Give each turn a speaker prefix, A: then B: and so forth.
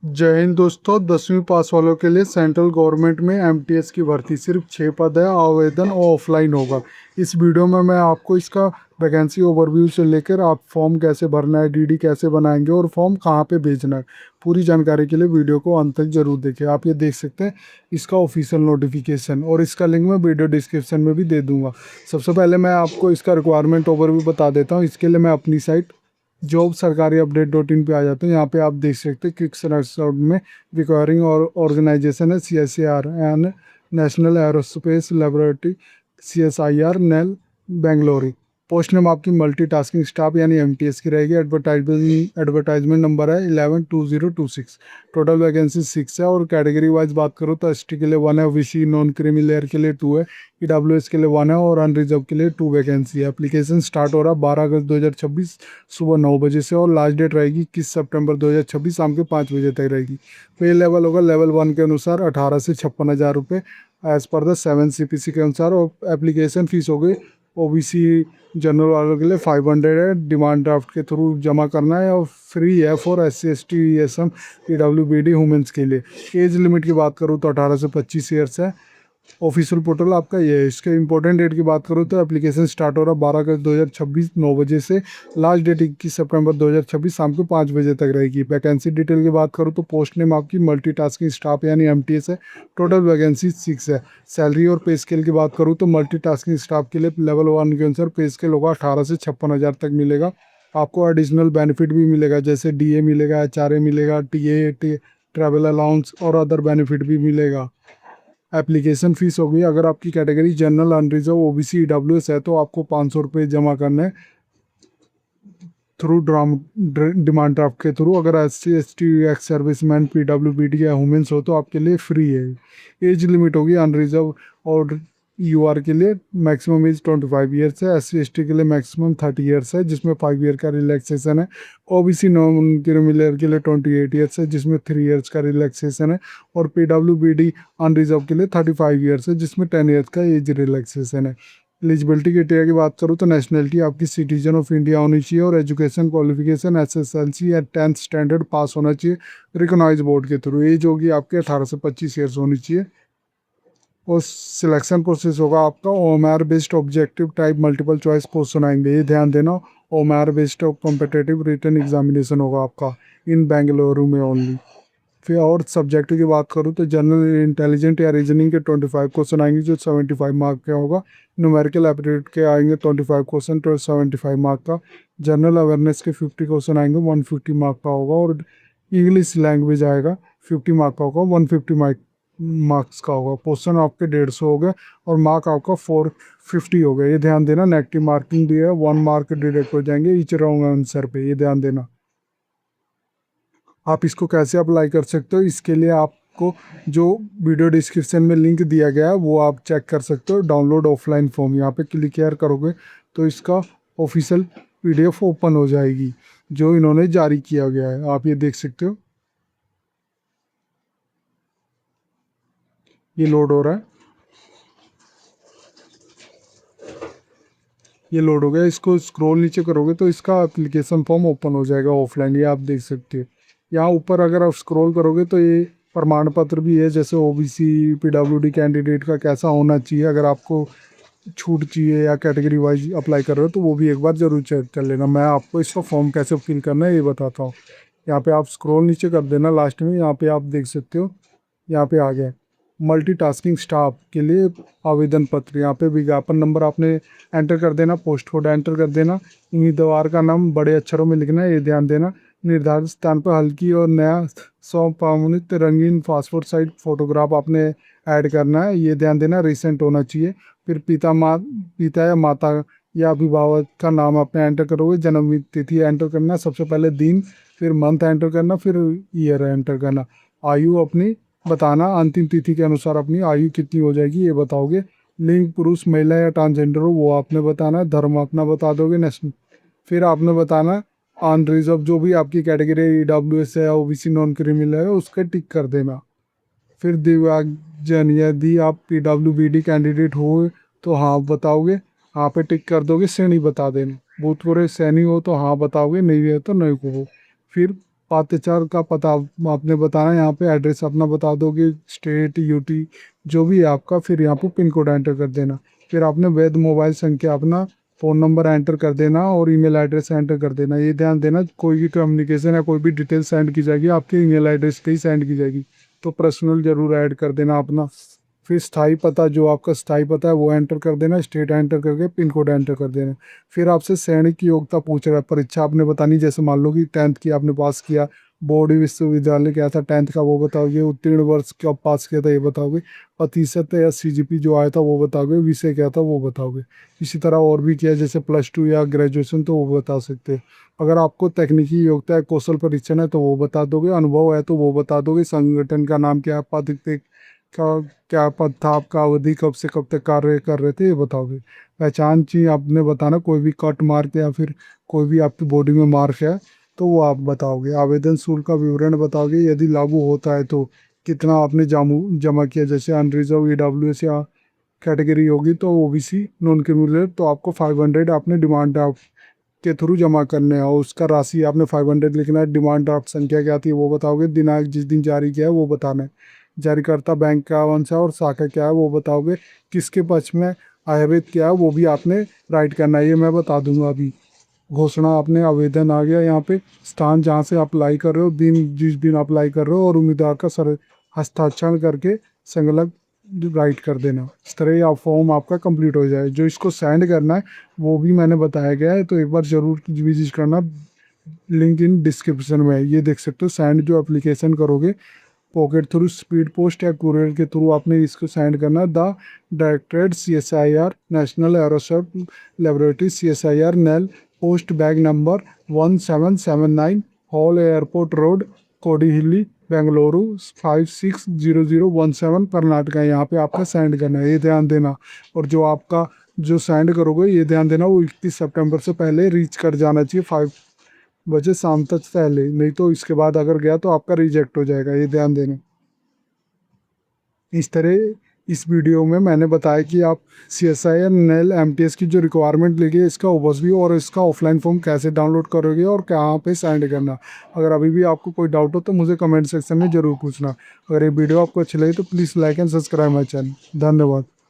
A: जय हिंद दोस्तों। 10वीं पास वालों के लिए सेंट्रल गवर्नमेंट में एमटीएस की भर्ती सिर्फ 6 पद है। आवेदन ऑफलाइन होगा। इस वीडियो में मैं आपको इसका वैकेंसी ओवरव्यू से लेकर आप फॉर्म कैसे भरना है, डीडी कैसे बनाएंगे और फॉर्म कहां पे भेजना है, पूरी जानकारी के लिए वीडियो को अंत तक जरूर देखें। आप ये देख सकते हैं इसका ऑफिशियल नोटिफिकेशन और इसका लिंक मैं वीडियो डिस्क्रिप्शन में भी दे दूंगा। सबसे पहले मैं आपको इसका रिक्वायरमेंट ओवरव्यू बता देता हूँ। इसके लिए मैं अपनी साइट जॉब सरकारी अपडेट .in पे आ जाते हैं। यहाँ पे आप देख सकते हैं क्विक सर्च में रिक्वायरिंग और ऑर्गेनाइजेशन है CSIR and national aerospace laboratory CSIR nail Bangalore. Post name आपकी मल्टीटास्किंग स्टाफ यानी MTS की रहेगी। एडवर्टाइजमेंट नंबर है 112026। टोटल वैकेंसी 6 है और कैटेगरी वाइज बात करूँ तो ST के लिए 1 है, OBC नॉन क्रीमी लेयर के लिए 2 है, EWS के लिए 1 है और अनरिजर्व के लिए 2 वैकेंसी है। एप्लीकेशन स्टार्ट हो रहा है 12 अगस्त 2026 सुबह 9 बजे से और लास्ट डेट रहेगी 21 सितंबर 2026 शाम के 5 बजे तक रहेगी। पे लेवल होगा लेवल 1 के अनुसार 18 से 56,000 रुपये एज पर द 7 CPC के अनुसार। और एप्लीकेशन फीस हो गई OBC जनरल वालों के लिए 500 है, डिमांड ड्राफ्ट के थ्रू जमा करना है और फ्री है for SC ST ESM PWBD women's के लिए। एज लिमिट की बात करूँ तो 18 से 25 ईयर्स है। ऑफिशियल पोर्टल आपका ये है। इसके इंपॉर्टेंट डेट की बात करूँ तो एप्लीकेशन स्टार्ट हो रहा है 12 अगस्त 2026 9 बजे से, लास्ट डेट 21 सितंबर 2026 शाम को 5 बजे तक रहेगी। वैकेंसी डिटेल की बात करूँ तो पोस्ट नेम आपकी मल्टीटास्किंग स्टाफ यानी MTS है। टोटल वैकेंसी 6 है। सैलरी और पे स्केल की बात करूँ तो मल्टीटास्किंग स्टाफ के लिए लेवल 1 के अनुसार पे स्केल होगा 18 से 56,000 तक मिलेगा। आपको एडिशनल बेनिफिट भी मिलेगा जैसे DA मिलेगा, HRA मिलेगा, TA ट्रैवल अलाउंस और अदर बेनिफिट भी मिलेगा। एप्लीकेशन फ़ीस हो गई, अगर आपकी category general unreserved OBC EWS है तो आपको 500 रुपये जमा करना है थ्रू डिमांड ड्राफ्ट के थ्रू। अगर SC ST ex serviceman PWBD या वुमेंस हो तो आपके लिए फ्री है। एज लिमिट होगी अनरिजर्व और UR के लिए मैक्सिमम एज 25 ईयर्स है। SC ST के लिए मैक्सिमम 30 ईयर्स है जिसमें 5 ईयर का रिलैक्सेशन है। OBC नॉन क्रिमिनल के लिए 28 ईयर्स है जिसमें 3 ईयर्स का रिलैक्सेशन है और PWBD अनरिजर्व के लिए 35 ईयर्स है जिसमें 10 ईयर्स का एज रिलैक्सेशन है। एलिजिबिलिटी क्राइटेरिया की बात करूँ तो नेशनलिटी आपकी सिटीजन ऑफ इंडिया होनी चाहिए और एजुकेशन क्वालिफिकेशन SSLC या 10th स्टैंडर्ड पास होना चाहिए रिकॉग्नाइज बोर्ड के थ्रू। एज होगी आपके 18 से 25 ईयर्स होनी चाहिए। और सिलेक्शन प्रोसेस होगा आपका OMR based objective type multiple choice question आएंगे, ये ध्यान देना। OMR based competitive written examination होगा आपका इन बेंगलुरु में ओनली। फिर और सब्जेक्ट की बात करूँ तो जनरल इंटेलिजेंट या रीजनिंग के 25 क्वेश्चन आएंगे जो 75 मार्क का होगा। न्यूमेरिकल एप्टीट्यूड के आएंगे 25 क्वेश्चन तो 75 मार्क का। जनरल अवेयरनेस के 50 क्वेश्चन आएंगे 150 मार्क का होगा और इंग्लिश लैंग्वेज आएगा 50 मार्क का होगा 150 मार्क्स का होगा। क्वेश्चन आपके 150 हो गए और मार्क आपका 450 हो गया। ये ध्यान देना। नेगेटिव मार्किंग भी है, 1 मार्क डिडक्ट हो जाएंगे ईच रॉन्ग आंसर पे, ये ध्यान देना। आप इसको कैसे अप्लाई कर सकते हो, इसके लिए आपको जो वीडियो डिस्क्रिप्शन में लिंक दिया गया है वो आप चेक कर सकते हो। डाउनलोड ऑफलाइन फॉर्म यहाँ पे क्लिक केयर करोगे तो इसका ऑफिशियल PDF ओपन हो जाएगी जो इन्होंने जारी किया गया है। आप ये देख सकते हो, ये लोड हो रहा है, ये लोड हो गया। इसको स्क्रॉल नीचे करोगे तो इसका एप्लीकेशन फॉर्म ओपन हो जाएगा ऑफलाइन, ये आप देख सकते हो। यहाँ ऊपर अगर आप स्क्रॉल करोगे तो ये प्रमाण पत्र भी है जैसे OBC PWD कैंडिडेट का कैसा होना चाहिए। अगर आपको छूट चाहिए या कैटेगरी वाइज अप्लाई कर रहे हो तो वो भी एक बार जरूर चेक कर लेना। मैं आपको इसका फॉर्म कैसे फिल करना है ये बताता हूँ। यहाँ पे आप स्क्रॉल नीचे कर देना, लास्ट में यहाँ पे आप देख सकते हो, यहाँ पे आ गया मल्टीटास्किंग स्टाफ के लिए आवेदन पत्र। यहाँ पे विज्ञापन नंबर आपने एंटर कर देना, पोस्ट कोड एंटर कर देना, उम्मीदवार का नाम बड़े अक्षरों में लिखना है, ये ध्यान देना। निर्धारित स्थान पर हल्की और नया स्वप्रमाणित रंगीन पासपोर्ट साइज फोटोग्राफ आपने ऐड करना है, ये ध्यान देना। रिसेंट होना चाहिए। फिर पिता या माता या अभिभावक का नाम आपने एंटर करोगे, जन्म तिथि एंटर करना, सबसे पहले दिन, फिर मंथ एंटर करना, फिर ईयर एंटर करना। आयु अपनी बताना, अंतिम तिथि के अनुसार अपनी आयु कितनी हो जाएगी ये बताओगे। लिंग पुरुष महिला या ट्रांसजेंडर हो वो आपने बताना है। धर्म अपना बता दोगे। नेशनल फिर आपने बताना अनरिजर्व जो भी आपकी कैटेगरी EWS है OBC नॉन क्रिमिनल है उसके टिक कर देना। फिर दिव्यांगजन यदि आप PWBD कैंडिडेट हो तो हाँ बताओगे, हाँ पे टिक कर दोगे। श्रेणी बता देना, भूतपूर्व सैनिक हो तो हाँ बताओगे, नहीं है तो नहीं को। फिर पात्रचार का पता आपने बताना है, यहाँ पे एड्रेस अपना बता दोगे, स्टेट, यूटी जो भी है आपका, फिर यहाँ पे पिन कोड एंटर कर देना। फिर आपने वैध मोबाइल संख्या, अपना फ़ोन नंबर एंटर कर देना और ईमेल एड्रेस एंटर कर देना। ये ध्यान देना, कोई भी कम्युनिकेशन या कोई भी डिटेल सेंड की जाएगी आपके ईमेल एड्रेस पे ही सेंड की जाएगी, तो पर्सनल जरूर ऐड कर देना अपना। फिर स्थाई पता, जो आपका स्थाई पता है वो एंटर कर देना, स्टेट एंटर करके पिन कोड एंटर कर देना। फिर आपसे सैनिक की योग्यता पूछ रहा है, परीक्षा आपने बतानी, जैसे मान लो कि 10th की आपने पास किया, बोर्ड विश्वविद्यालय क्या था 10th का वो बताओगे, उत्तीर्ण वर्ष कब पास किया था ये बताओगे, प्रतिशत या सीजीपी जो आया था वो बताओगे, विषय क्या था वो बताओगे। इसी तरह और भी किया, जैसे +2 या ग्रेजुएशन तो वो बता सकते हैं। अगर आपको तकनीकी योग्यता है, कौशल परीक्षण है तो वो बता दोगे, अनुभव है तो वो बता दोगे, संगठन का नाम क्या है, पद का क्या पद था आपका, अवधि कब से कब तक कार्य कर रहे थे ये बताओगे। पहचान चाहिए आपने बताना, कोई भी कट मार्क या फिर कोई भी आपकी बॉडी में मार्क है तो वो आप बताओगे। आवेदन शुल्क का विवरण बताओगे, यदि लागू होता है तो कितना आपने जमा किया, जैसे अनरिजर्व, ईडब्ल्यूएस या कैटेगरी होगी तो ओबीसी, नॉन क्रिमिनल तो आपको 500 आपने डिमांड ड्राफ्ट के थ्रू जमा करने हैं, और उसका राशि आपने 500 लिखना है। डिमांड ड्राफ्ट संख्या क्या थी वो बताओगे, दिनांक जिस दिन जारी किया है वो बताना है, जारीकर्ता बैंक का कौन सा और शाखा क्या है वो बताओगे, किसके पक्ष में आयुर्वेद क्या है वो भी आपने राइट करना है, ये मैं बता दूंगा अभी। घोषणा आपने, आवेदन आ गया यहाँ पे, स्थान जहाँ से अप्लाई कर रहे हो, दिन जिस दिन अप्लाई कर रहे हो और उम्मीदवार का सर हस्ताक्षर करके संलग्न राइट कर देना। इस तरह ये फॉर्म आपका कंप्लीट हो जाए। जो इसको सेंड करना है वो भी मैंने बताया गया है, तो एक बार ज़रूर विजिट करना, लिंक इन डिस्क्रिप्शन में है, ये देख सकते हो। सेंड जो एप्लीकेशन करोगे पॉकेट थ्रू, स्पीड पोस्ट या कुरियर के थ्रू आपने इसको सेंड करना। The directorate CSIR, national aerospace laboratory, CSIR NAL, post bag number 1779, HAL airport road, Kodihalli, Bengaluru 560017 Karnataka. यहाँ पे आपका सेंड करना है, ये ध्यान देना। और जो आपका जो सेंड करोगे ये ध्यान देना, वो 31 सितंबर से पहले रीच कर जाना चाहिए, 5 बजे शाम तक पहले, नहीं तो इसके बाद अगर गया तो आपका रिजेक्ट हो जाएगा, ये ध्यान देना। इस तरह इस वीडियो में मैंने बताया कि आप CSIR नेल MTS की जो रिक्वायरमेंट लेगी इसका ओवरव्यू और इसका ऑफलाइन फॉर्म कैसे डाउनलोड करोगे और कहाँ पे सेंड करना। अगर अभी भी आपको कोई डाउट हो तो मुझे कमेंट सेक्शन में ज़रूर पूछना। अगर ये वीडियो आपको अच्छी लगी तो please like and subscribe my channel. धन्यवाद।